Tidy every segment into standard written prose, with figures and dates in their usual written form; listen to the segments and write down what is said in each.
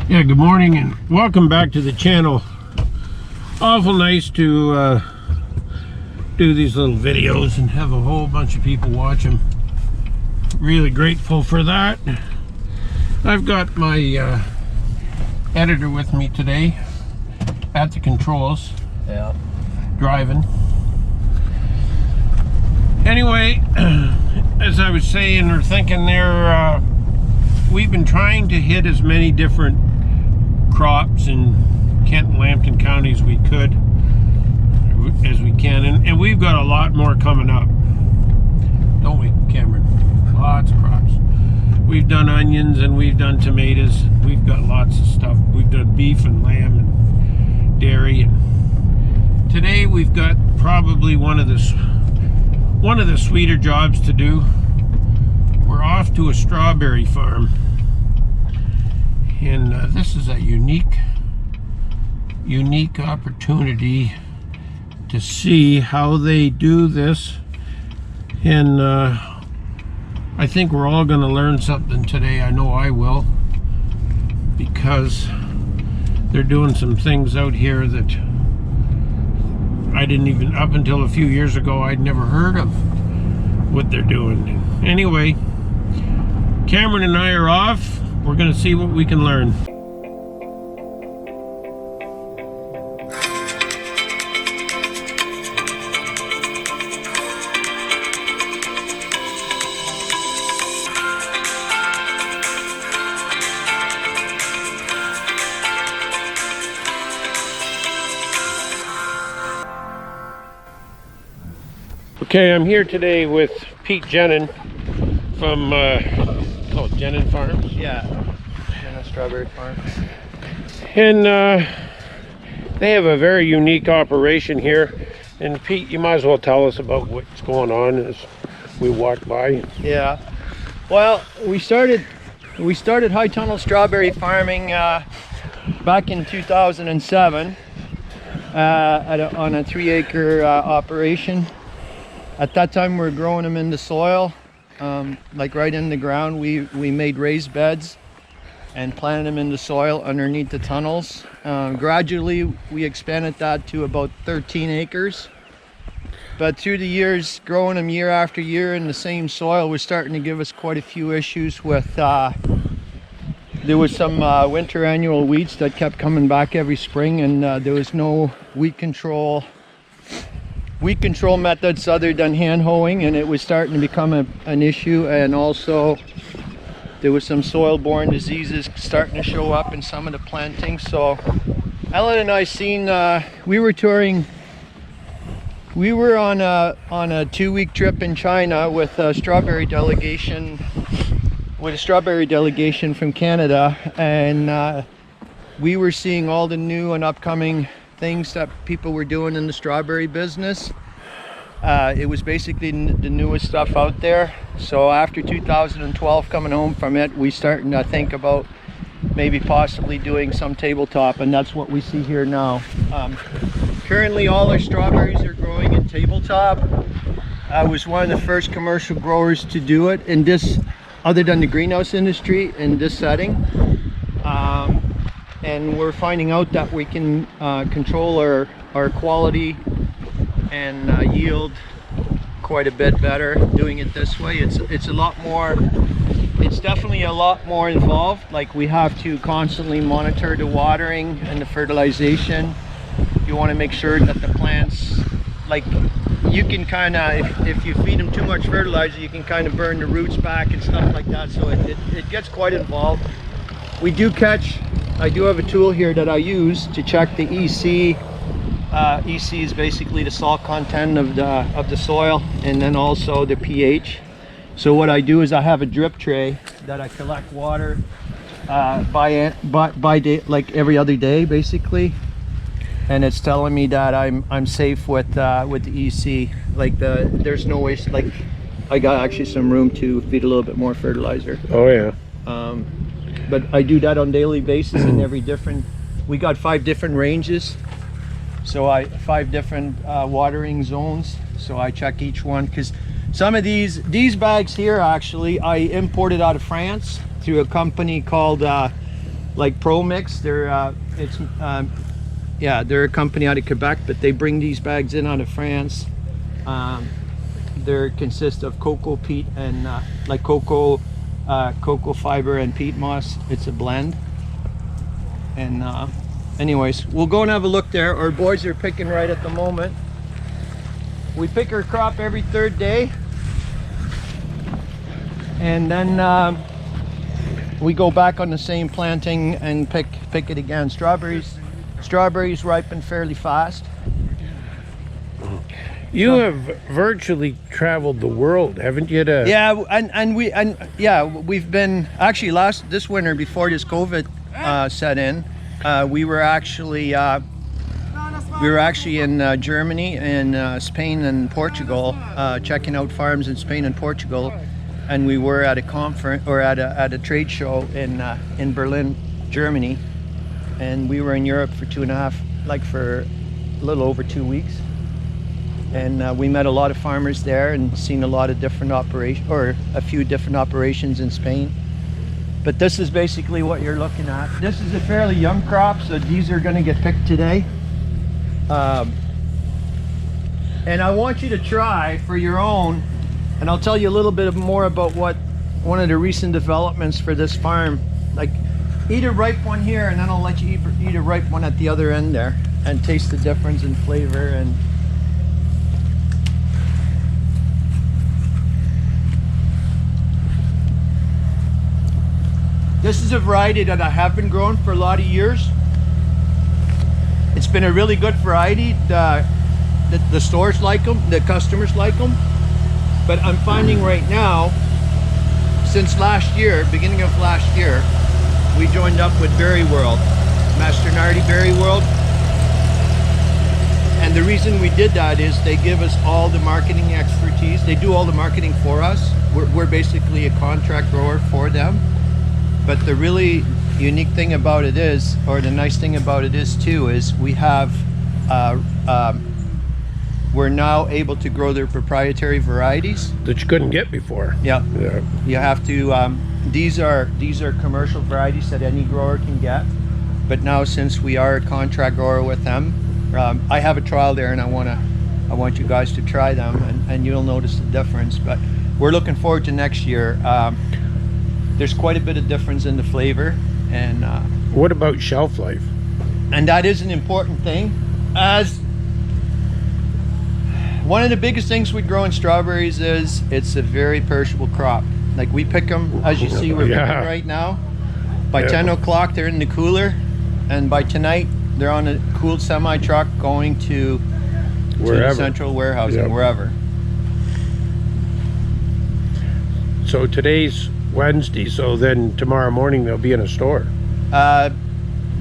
Yeah, good morning and welcome back to the channel. Awful nice to do these little videos and have a whole bunch of people watch them. Really grateful for that. I've got my editor with me today at the controls. Yeah. Driving. Anyway, as I was saying or thinking there, we've been trying to hit as many different crops in Kent and Lambton counties we could as we can, and we've got a lot more coming up, don't we, Cameron? Lots of crops. We've done onions and we've done tomatoes. We've got lots of stuff. We've done beef and lamb and dairy, and today we've got probably one of the sweeter jobs to do. We're off to a strawberry farm, and this is a unique opportunity to see how they do this, and I think we're all going to learn something today. I know I will, because they're doing some things out here that I didn't even, up until a few years ago, I'd never heard of what they're doing. Anyway, Cameron and I are off. We're going to see what we can learn. Okay, I'm here today with Pete Jennen from Jennens Farms. Yeah, Jennens Strawberry Farm. And they have a very unique operation here. And Pete, you might as well tell us about what's going on as we walk by. Yeah, well, we started high tunnel strawberry farming back in 2007 on a 3-acre operation. At that time, we were growing them in the soil, like right in the ground. We made raised beds and planted them in the soil underneath the tunnels. Gradually, we expanded that to about 13 acres. But through the years, growing them year after year in the same soil was starting to give us quite a few issues with, there was some winter annual weeds that kept coming back every spring, and there was no weed control methods other than hand hoeing, and it was starting to become an issue. And also there was some soil-borne diseases starting to show up in some of the plantings. So Ellen and I seen, we were on a 2-week trip in China with a strawberry delegation from Canada, and we were seeing all the new and upcoming things that people were doing in the strawberry business. It was basically the newest stuff out there. So after 2012, coming home from it, we starting to think about maybe possibly doing some tabletop, and that's what we see here now. Currently all our strawberries are growing in tabletop. I was one of the first commercial growers to do it in this, other than the greenhouse industry, in this setting. And we're finding out that we can control our quality and yield quite a bit better doing it this way. It's a lot more, it's definitely a lot more involved. Like, we have to constantly monitor the watering and the fertilization. You want to make sure that the plants, like, you can kind of, if you feed them too much fertilizer, you can kind of burn the roots back and stuff like that. So it gets quite involved. We do catch, I do have a tool here that I use to check the EC. EC is basically the salt content of the soil, and then also the pH. So what I do is I have a drip tray that I collect water by day, like every other day basically, and it's telling me that I'm safe with the EC. Like there's no waste. Like, I got actually some room to feed a little bit more fertilizer. Oh yeah. But I do that on a daily basis in every different, we got 5 different ranges. So 5 different watering zones. So I check each one, because some of these bags here, actually, I imported out of France through a company called like Pro Mix. They're yeah, they're a company out of Quebec, but they bring these bags in out of France. They consist of cocoa peat and like cocoa fiber and peat moss. It's a blend. And anyways, we'll go and have a look there. Our boys are picking right at the moment. We pick our crop every 3rd day, and then we go back on the same planting and pick it again. Strawberries ripen fairly fast. You have virtually traveled the world, haven't you? Yeah, we've been actually this winter before this COVID set in. We were actually in Germany and Spain and Portugal, checking out farms in Spain and Portugal, and we were at a conference or at a trade show in Berlin, Germany, and we were in Europe for for a little over 2 weeks. And we met a lot of farmers there and seen a lot of different operations, or a few different operations in Spain. But this is basically what you're looking at. This is a fairly young crop, so these are going to get picked today. And I want you to try for your own, and I'll tell you a little bit more about what one of the recent developments for this farm. Like, eat a ripe one here, and then I'll let you eat a ripe one at the other end there, and taste the difference in flavor. And this is a variety that I have been growing for a lot of years. It's been a really good variety. The stores like them, the customers like them. But I'm finding right now, since last year, beginning of last year, we joined up with Berry World, Masternardi Berry World. And the reason we did that is they give us all the marketing expertise. They do all the marketing for us. We're basically a contract grower for them. But the really unique thing about it is, or the nice thing about it is too, is we have, we're now able to grow their proprietary varieties That you couldn't get before. Yeah. Yeah. You have to. These are commercial varieties that any grower can get. But now, since we are a contract grower with them, I have a trial there, and I want you guys to try them, and you'll notice the difference. But we're looking forward to next year. There's quite a bit of difference in the flavor, and What about shelf life? and that is an important thing. As one of the biggest things we grow in strawberries is it's a very perishable crop. Like, we pick them, as you see, we're Yeah. picking right now. By Yeah. 10 o'clock, they're in the cooler, and by tonight, they're on a cooled semi truck going to the Wherever. central warehousing, Yep. wherever. So today's Wednesday, so then tomorrow morning they'll be in a store.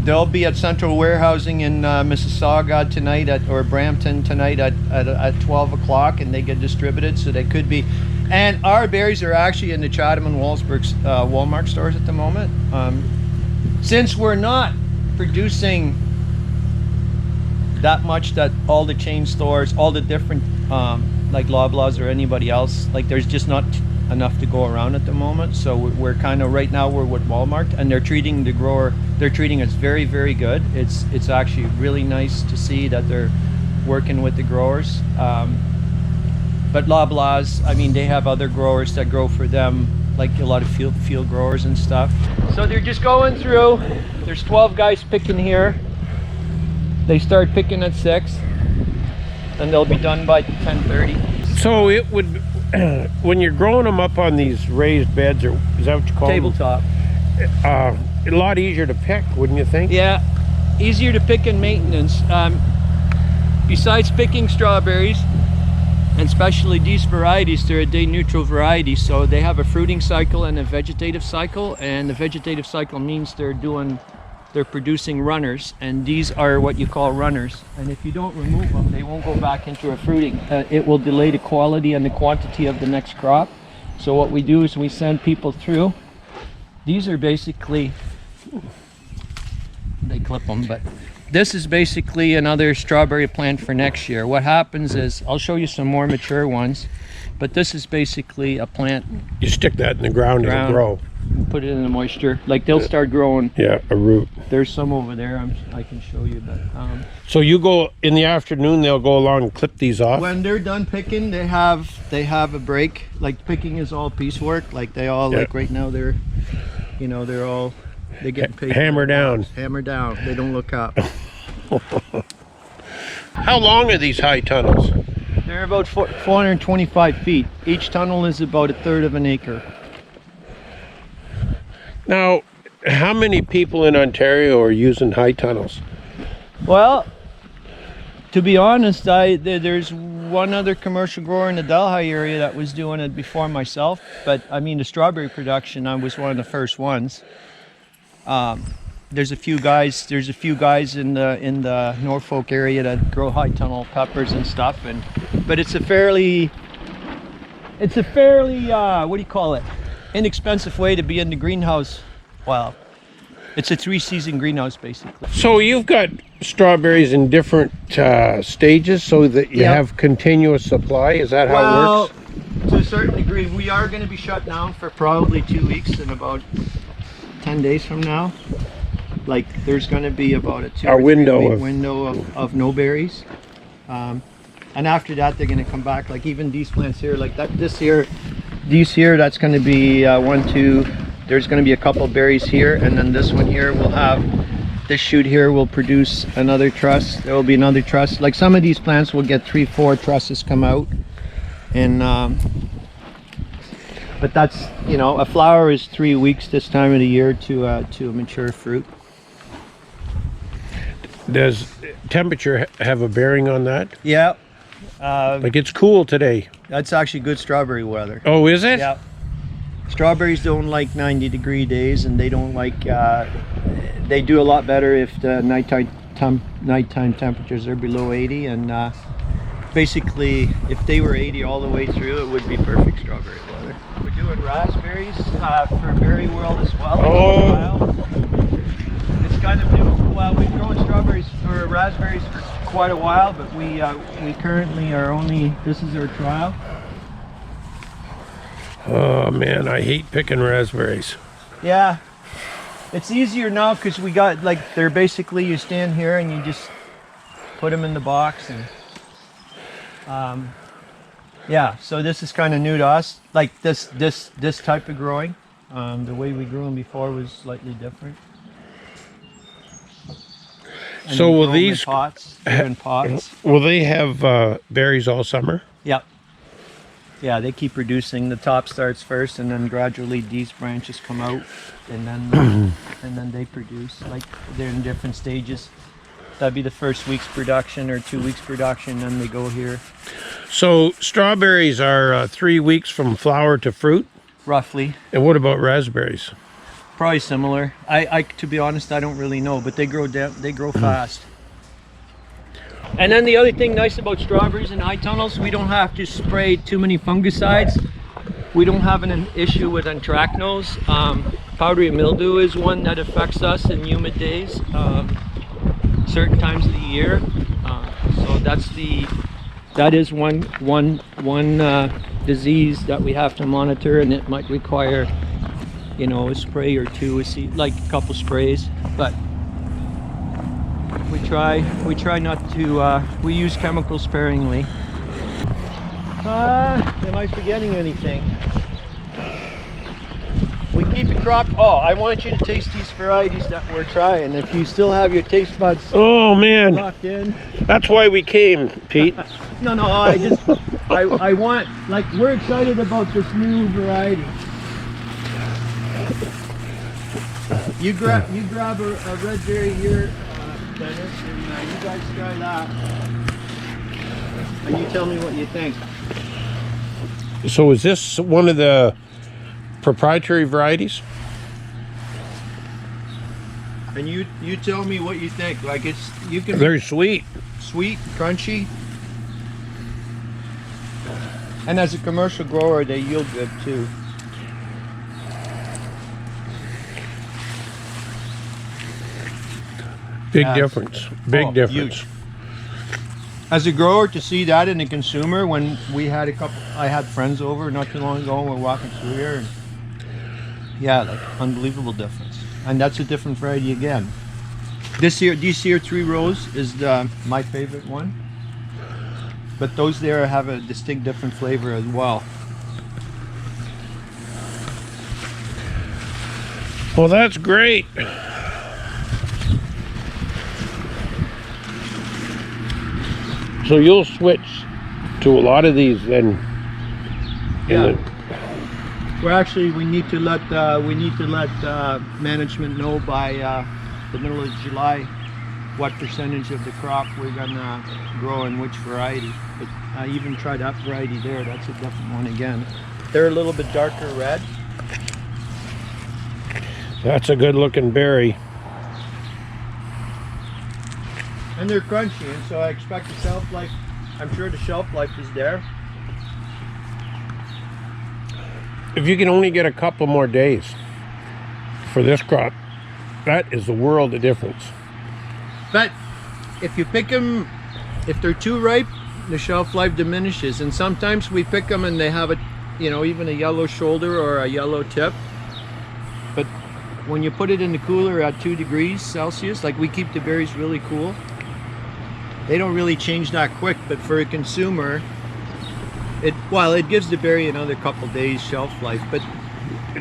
They'll be at central warehousing in Mississauga tonight or Brampton tonight at 12 o'clock, and they get distributed, so they could be. And our berries are actually in the Chatham and Walsburg Walmart stores at the moment. Since we're not producing that much that all the chain stores, all the different like Loblaws or anybody else, like, there's just not enough to go around at the moment. So we're kind of, right now we're with Walmart, and they're treating the grower, they're treating us very, very good. It's actually really nice to see that they're working with the growers. But Loblaws, I mean, they have other growers that grow for them, like a lot of field growers and stuff. So they're just going through. There's 12 guys picking here. They start picking at 6, and they'll be done by 10:30. So it would, when you're growing them up on these raised beds, or is that what you call Tabletop. them? A lot easier to pick, wouldn't you think? Yeah, easier to pick in maintenance. Besides picking strawberries, and especially these varieties, they're a day neutral variety, so they have a fruiting cycle and a vegetative cycle. And the vegetative cycle means they're producing runners, and these are what you call runners. And if you don't remove them, they won't go back into a fruiting. It will delay the quality and the quantity of the next crop. So what we do is we send people through. These are basically, they clip them, but this is basically another strawberry plant for next year. What happens is, I'll show you some more mature ones, but this is basically a plant. You stick that in the ground, it'll grow. put it in the moisture. Like they'll start growing. Yeah, a root. There's some over there. I can show you, but So you go in the afternoon. They'll go along and clip these off. when they're done picking, they have a break. Like picking is all piecework. Like they all like right now they're, you know, they get paid. Hammer down. Hammer down. They don't look up. How long are these high tunnels? They're about 425 feet. Each tunnel is about 1/3 of an acre. Now, how many people in Ontario are using high tunnels? Well, to be honest, there's one other commercial grower in the Delhi area that was doing it before myself. But I mean, the strawberry production, I was one of the first ones. There's a few guys. There's a few guys in the Norfolk area that grow high tunnel peppers and stuff. But it's a fairly what do you call it? Inexpensive way to be in the greenhouse. Well, it's a 3-season greenhouse basically. So you've got strawberries in different stages, so that you have continuous supply. Is that how it works? To a certain degree, we are going to be shut down for probably 2 weeks in about 10 days from now. Like there's going to be about a 2 or 3 week window of no berries, and after that they're going to come back. Like even these plants here, like that, these here, that's going to be 1, 2. There's going to be a couple of berries here, and then this one here will have, this shoot here will produce another truss. There will be another truss. Like some of these plants will get 3, 4 trusses come out, and but that's, you know, a flower is 3 weeks this time of the year to a mature fruit. Does temperature have a bearing on that? Yeah. Like it's cool today. That's actually good strawberry weather. Oh, is it? Yeah. Strawberries don't like 90-degree days, and they don't like, they do a lot better if the nighttime temperatures are below 80, and basically if they were 80 all the way through, it would be perfect strawberry weather. We're doing raspberries for Berry World as well. Oh. It's kind of new. Well, we've grown strawberries or raspberries for quite a while, but we currently are only, this is our trial. Oh man, I hate picking raspberries. Yeah, it's easier now because we got, like, they're basically, you stand here and you just put them in the box, and yeah, so this is kind of new to us, like this type of growing. The way we grew them before was slightly different. And So will grow 'em in these pots? They're in pots. Will they have berries all summer? Yep. Yeah, they keep producing. The top starts first, and then gradually these branches come out, and then they produce. Like they're in different stages. That'd be the first week's production or 2 weeks production, then they go here. So strawberries are 3 weeks from flower to fruit? Roughly. And what about raspberries? Probably similar. I to be honest, I don't really know, but they grow fast. And then the other thing nice about strawberries and high tunnels, we don't have to spray too many fungicides. We don't have an issue with anthracnose. Powdery mildew is one that affects us in humid days, certain times of the year. So that is one disease that we have to monitor, and it might require, you know, a spray or two, like a couple sprays. But we try not to, we use chemicals sparingly. Am I forgetting anything? We keep the crop. Oh, I want you to taste these varieties that we're trying. If you still have your taste buds locked in. That's why we came, Pete. No, I want, like, we're excited about this new variety. You grab a red berry here, Dennis, and you guys try that, and you tell me what you think. So is this one of the proprietary varieties? And you tell me what you think. Like, you can Very sweet. sweet, crunchy, and as a commercial grower, they yield good too. Big difference. Big difference. Huge. As a grower, to see that in a consumer, when I had friends over not too long ago, and we're walking through here, and Yeah, like unbelievable difference. And that's a different variety again. This here, Three Rows is my favorite one. But those there have a distinct different flavor as well. Well, that's great. So you'll switch to a lot of these then. Yeah. We need to let management know by the middle of July what percentage of the crop we're gonna grow in which variety. But I even tried that variety there. That's a different one again. They're a little bit darker red. That's a good looking berry. And they're crunchy, and so I expect the shelf life, I'm sure the shelf life is there. If you can only get a couple more days for this crop, that is the world of difference. But if you pick them, if they're too ripe, the shelf life diminishes. And sometimes we pick them and they have a, even a yellow shoulder or a yellow tip. But when you put it in the cooler at 2 degrees Celsius, like we keep the berries really cool, they don't really change that quick. But for a consumer, it gives the berry another couple days shelf life. But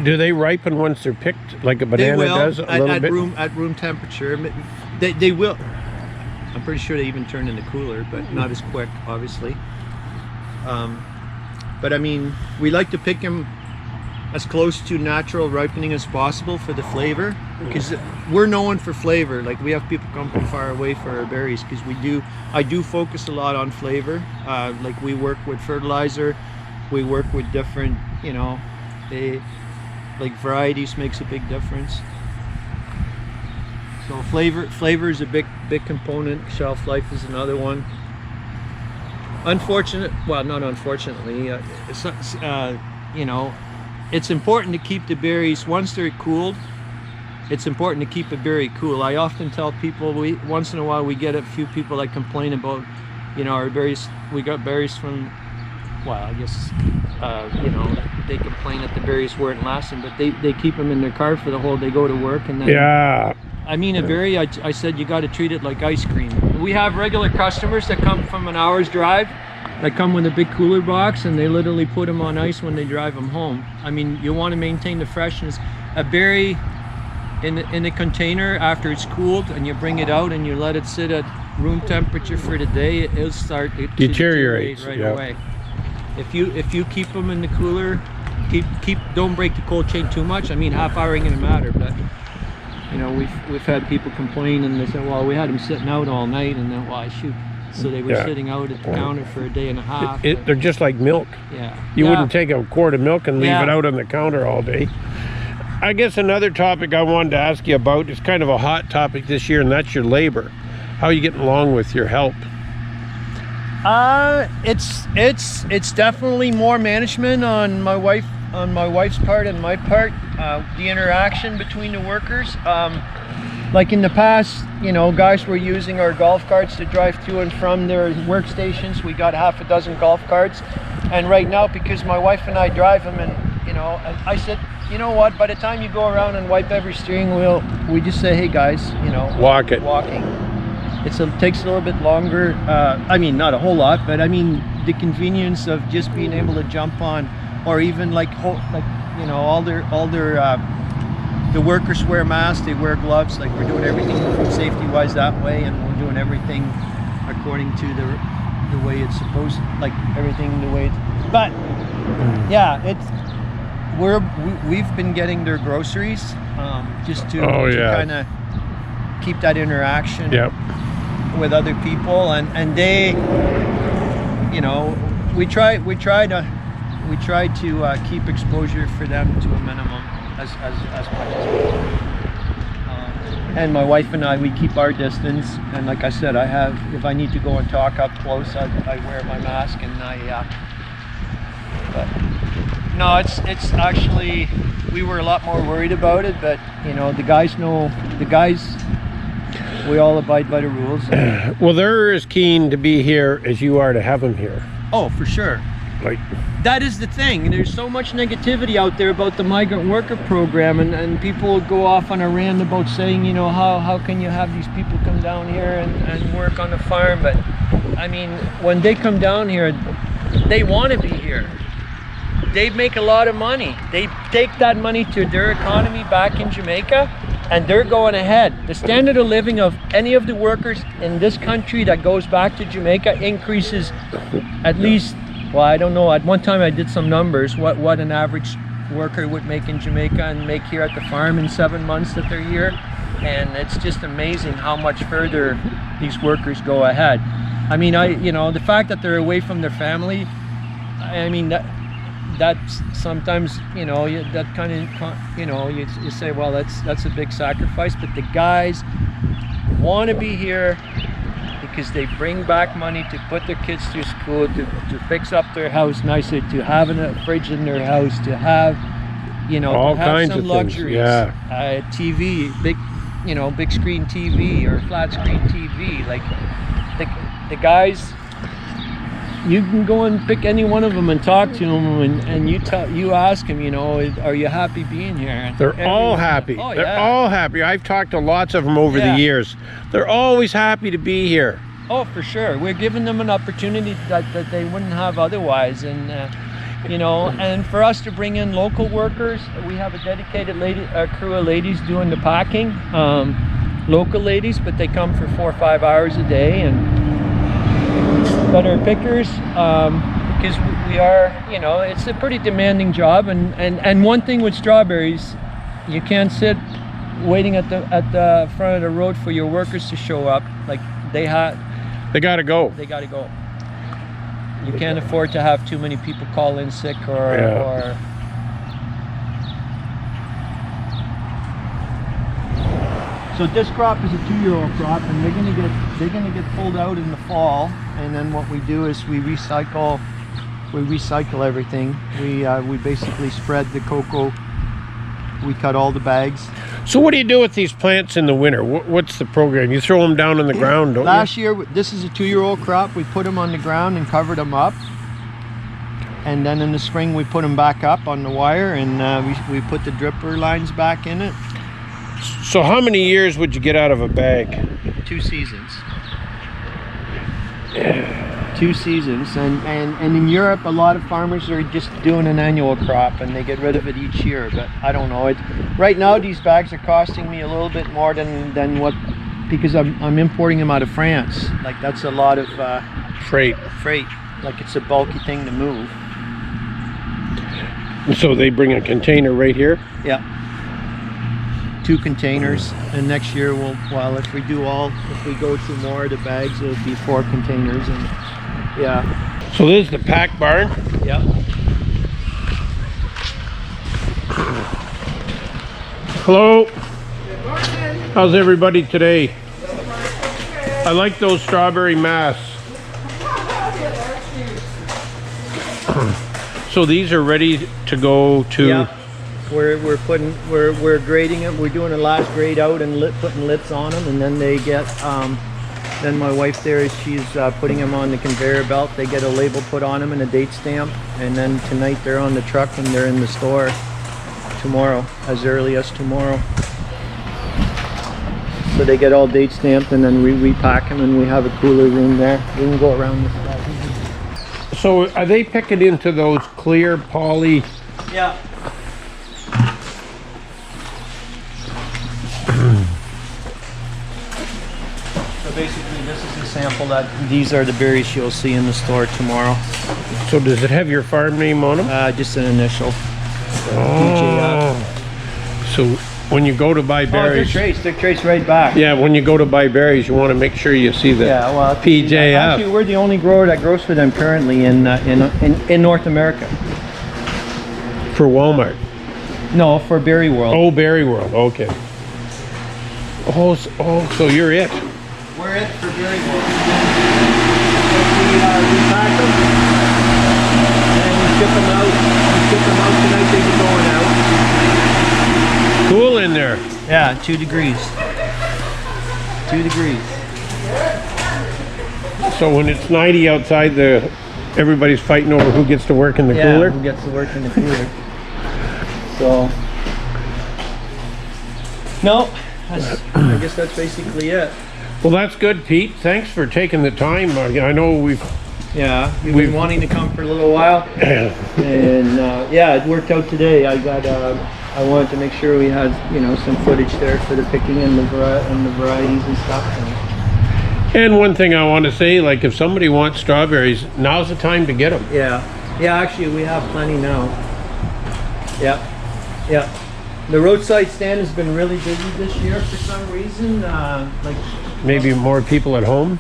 do they ripen once they're picked, like a banana does? At room temperature. They will. I'm pretty sure they even turn in the cooler, but not as quick, obviously. But I mean, we like to pick them as close to natural ripening as possible for the flavor, because we're known for flavor. Like, we have people come from far away for our berries because I do focus a lot on flavor. Like, we work with fertilizer, we work with different, like varieties makes a big difference. So flavor is a big component. Shelf life is another one. Not unfortunately, it's important to keep the berries, once they're cooled, it's important to keep a berry cool. I often tell people, once in a while we get a few people that complain about, our berries, we got berries from, I guess, they complain that the berries weren't lasting, but they keep them in their car for the whole, they go to work, and then, yeah. I mean, a berry, I said you got to treat it like ice cream. We have regular customers that come from an hour's drive, that come with a big cooler box, and they literally put them on ice when they drive them home. I mean, you want to maintain the freshness. A berry in a container, after it's cooled, and you bring it out and you let it sit at room temperature for the day, it'll start to deteriorate right away. If you keep them in the cooler, don't break the cold chain too much. I mean, half hour ain't gonna matter, but we've had people complain, and they said, well, we had them sitting out all night, and then, well, shoot. So they were sitting out at the counter for a day and a half. They're just like milk. Yeah. You wouldn't take a quart of milk and leave it out on the counter all day. I guess another topic I wanted to ask you about is kind of a hot topic this year, and that's your labor. How are you getting along with your help? It's definitely more management on my wife's part and my part. The interaction between the workers. Like in the past, guys were using our golf carts to drive to and from their workstations. We got half a dozen golf carts, and right now, because my wife and I drive them, and I said, you know what? By the time you go around and wipe every steering wheel, we just say, hey guys, walking. It takes a little bit longer. I mean, not a whole lot, but I mean, the convenience of just being able to jump on, or even the workers wear masks, they wear gloves. Like, we're doing everything safety-wise that way, and we're doing everything according to the way it's supposed to, like everything the way it's, but yeah, we've been getting their groceries, just to kind of keep that interaction with other people, and they, we try to keep exposure for them to a minimum as much as possible. And my wife and I, we keep our distance, and like I said, if I need to go and talk up close, I wear my mask, and but no, it's actually, we were a lot more worried about it, but the guys, we all abide by the rules. Well, they're as keen to be here as you are to have them here. Oh, for sure. Like, that is the thing. There's so much negativity out there about the migrant worker program, and people go off on a rant about saying, you know, how can you have these people come down here and work on the farm? But I mean, when they come down here, they want to be here. They make a lot of money. They take that money to their economy back in Jamaica, and they're going ahead. The standard of living of any of the workers in this country that goes back to Jamaica increases at least, well, I don't know, at one time I did some numbers, what an average worker would make in Jamaica and make here at the farm in 7 months that they're here. And it's just amazing how much further these workers go ahead. I mean, you know, the fact that they're away from their family, I mean, that's sometimes, you know, that kind of, you know, you say, well, that's a big sacrifice, but the guys want to be here because they bring back money to put their kids through school, to fix up their house nicer, to have a fridge in their house, to have, you know, all to have kinds some of luxuries. things. Yeah. TV, big, you know, big screen TV or flat screen TV. Like the guys, you can go and pick any one of them and talk to them, and you ask them, you know, are you happy being here? They're all happy. Oh, They're yeah. all happy. I've talked to lots of them over the years. They're always happy to be here. Oh, for sure. We're giving them an opportunity that they wouldn't have otherwise. And, you know, and for us to bring in local workers, we have a dedicated crew of ladies doing the packing. Local ladies, but they come for 4 or 5 hours a day, and that are pickers, because we are, you know, it's a pretty demanding job. And one thing with strawberries, you can't sit waiting at the front of the road for your workers to show up. Like they gotta go. They gotta go. You can't afford to have too many people call in sick or So this crop is a 2-year-old crop, and they're gonna get pulled out in the fall. And then what we do is we recycle everything. We basically spread the cocoa. We cut all the bags. So what do you do with these plants in the winter? What's the program? You throw them down on the ground, don't you? Last year, this is a 2-year-old crop. We put them on the ground and covered them up. And then in the spring, we put them back up on the wire, and we put the dripper lines back in it. So how many years would you get out of a bag? 2 seasons. 2 seasons, and in Europe, a lot of farmers are just doing an annual crop, and they get rid of it each year. But I don't know. Right now, these bags are costing me a little bit more than what, because I'm importing them out of France. Like that's a lot of freight. Like it's a bulky thing to move. So they bring a container right here? Yeah. 2 containers, and next year if we go through more of the bags, it'll be 4 containers. And yeah. So this is the pack barn? Yeah. Hello. How's everybody today? I like those strawberry masks. So these are ready to go to... Yeah. We're grading them. We're doing a last grade out and putting lips on them, and then they get then my wife there, she's putting them on the conveyor belt. They get a label put on them and a date stamp, and then tonight they're on the truck and they're in the store tomorrow, as early as tomorrow. So they get all date stamped, and then we repack them, and we have a cooler room there. We can go around this side. So are they picking into those clear poly? Yeah. So basically this is a sample these are the berries you'll see in the store tomorrow. So does it have your farm name on them? Just an initial. So when you go to buy berries... they're traced right back. Yeah, when you go to buy berries, you want to make sure you see the PJF. Actually, we're the only grower that grows for them currently in North America. For Walmart? No, for Berry World. Oh, Berry World, okay. Oh, so you're it. We're it for Berry World. We pack them, and we ship them out. We ship them out tonight, they be going out. Cool in there. Yeah, 2 degrees. 2 degrees. So when it's 90 outside, the everybody's fighting over who gets to work in the cooler. Who gets to work in the cooler. So, no, I guess that's basically it. Well, that's good, Pete. Thanks for taking the time. I know we've been wanting to come for a little while, and yeah, it worked out today. I wanted to make sure we had, you know, some footage there for the picking and the varieties and stuff. And one thing I want to say, like if somebody wants strawberries, now's the time to get them. Yeah, actually we have plenty now. Yeah. The roadside stand has been really busy this year for some reason. Maybe more people at home.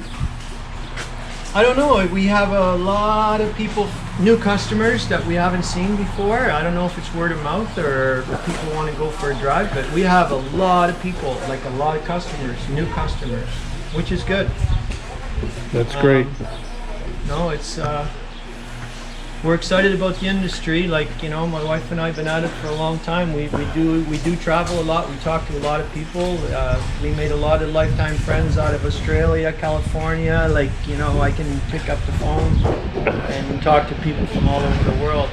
I don't know. We have a lot of people, new customers that we haven't seen before. I don't know if it's word of mouth or people want to go for a drive, but we have a lot of people, like a lot of customers, new customers, which is good. That's great. No, it's we're excited about the industry. Like, you know, my wife and I have been at it for a long time. We do travel a lot. We talk to a lot of people. We made a lot of lifetime friends out of Australia, California. Like, you know, I can pick up the phone and talk to people from all over the world.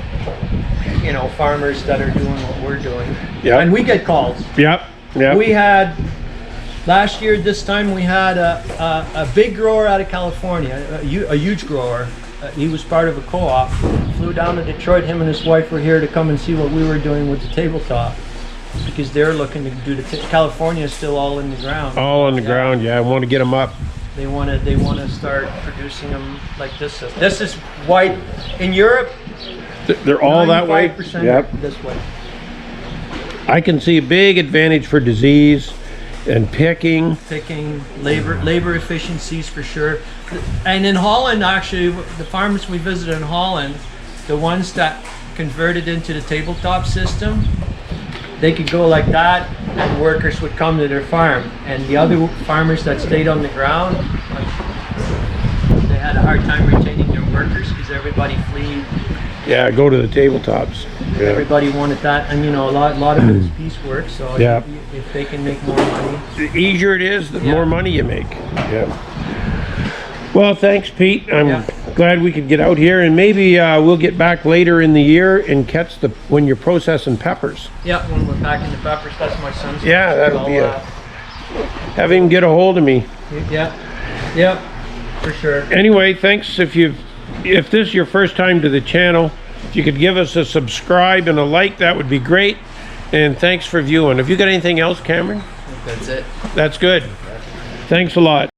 You know, farmers that are doing what we're doing. Yeah. And we get calls. Yep. We had last year this time we had a big grower out of California, a huge grower. He was part of a co-op, flew down to Detroit. Him and his wife were here to come and see what we were doing with the tabletop, because they're looking to do California is still all in the ground. All on the ground, yeah. I want to get them up. They want to start producing them like this. This is white in Europe. They're all that way. 95% this way. I can see a big advantage for disease and picking, labor efficiencies for sure. And in Holland, actually, the farms we visited in Holland, the ones that converted into the tabletop system, they could go like that and workers would come to their farm. And the other farmers that stayed on the ground, they had a hard time retaining their workers because everybody fled. Yeah, go to the tabletops. Yeah. Everybody wanted that, and you know, a lot of it is piecework. So yeah, if they can make more money, the easier it is, the more money you make. Yeah. Well, thanks, Pete. I'm glad we could get out here, and maybe we'll get back later in the year and catch when you're processing peppers. Yeah, when we're packing the peppers, that's my son's. Yeah, that'll be have him get a hold of me. Yeah, for sure. Anyway, thanks. If this is your first time to the channel, if you could give us a subscribe and a like, that would be great. And thanks for viewing. Have you got anything else, Cameron? That's it. That's good. Thanks a lot.